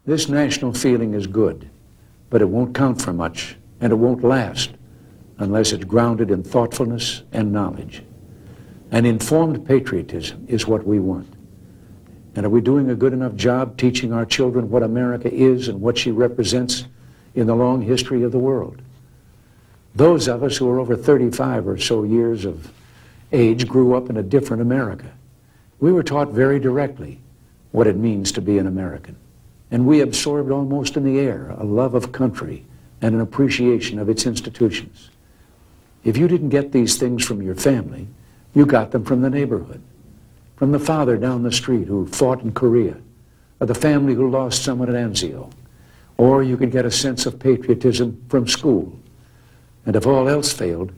This national feeling is good, but it won't count for much, and it won't last unless it's grounded in thoughtfulness and knowledge. An informed patriotism is what we want. And are we doing a good enough job teaching our children what America is and what she represents in the long history of the world? Those of us who are over 35 or so years of age grew up in a different America. We were taught very directly what it means to be an American. And we absorbed almost in the air a love of country and an appreciation of its institutions. If you didn't get these things from your family, you got them from the neighborhood, from the father down the street who fought in Korea, or the family who lost someone at Anzio. Or you could get a sense of patriotism from school. And if all else failed,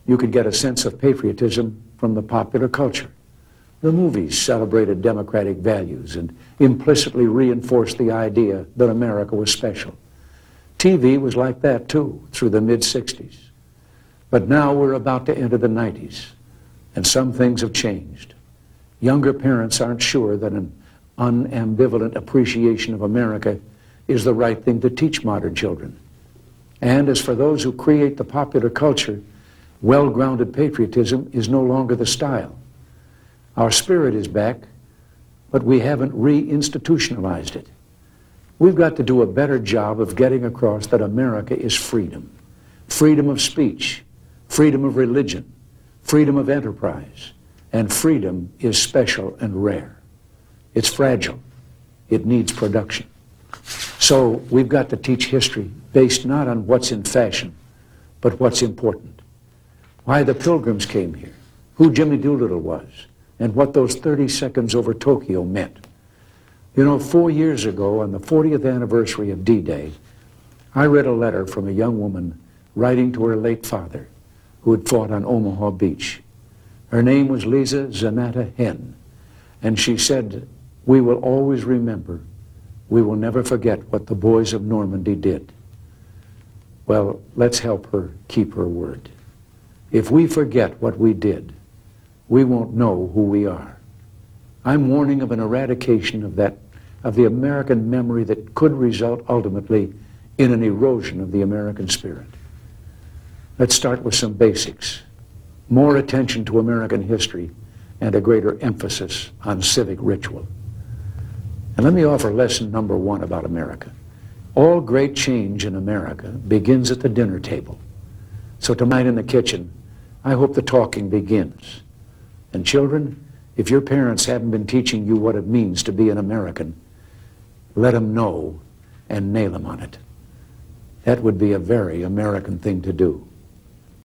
you could get a sense of patriotism from the popular culture. The movies celebrated democratic values and implicitly reinforced the idea that America was special. TV was like that too, through the mid-60s. But now we're about to enter the 90s, and some things have changed. Younger parents aren't sure that an unambivalent appreciation of America is the right thing to teach modern children. And as for those who create the popular culture, well-grounded patriotism is no longer the style. Our spirit is back, but we haven't re-institutionalized it. We've got to do a better job of getting across that America is freedom. Freedom of speech, freedom of religion, freedom of enterprise, and freedom is special and rare. It's fragile. It needs production. So we've got to teach history based not on what's in fashion, but what's important. Why the Pilgrims came here, who Jimmy Doolittle was, and what those 30 seconds over Tokyo meant. You know, 4 years ago, on the 40th anniversary of D-Day, I read a letter from a young woman writing to her late father, who had fought on Omaha Beach. Her name was Lisa Zanata Hen, and she said, "We will always remember. We will never forget what the boys of Normandy did." Well, let's help her keep her word. If we forget what we did, we won't know who we are. I'm warning of an eradication of the American memory that could result ultimately in an erosion of the American spirit. Let's start with some basics. More attention to American history and a greater emphasis on civic ritual. And let me offer lesson number 1 about America. All great change in America begins at the dinner table. So tonight in the kitchen, I hope the talking begins. And children, if your parents haven't been teaching you what it means to be an American, let them know and nail them on it. That would be a very American thing to do.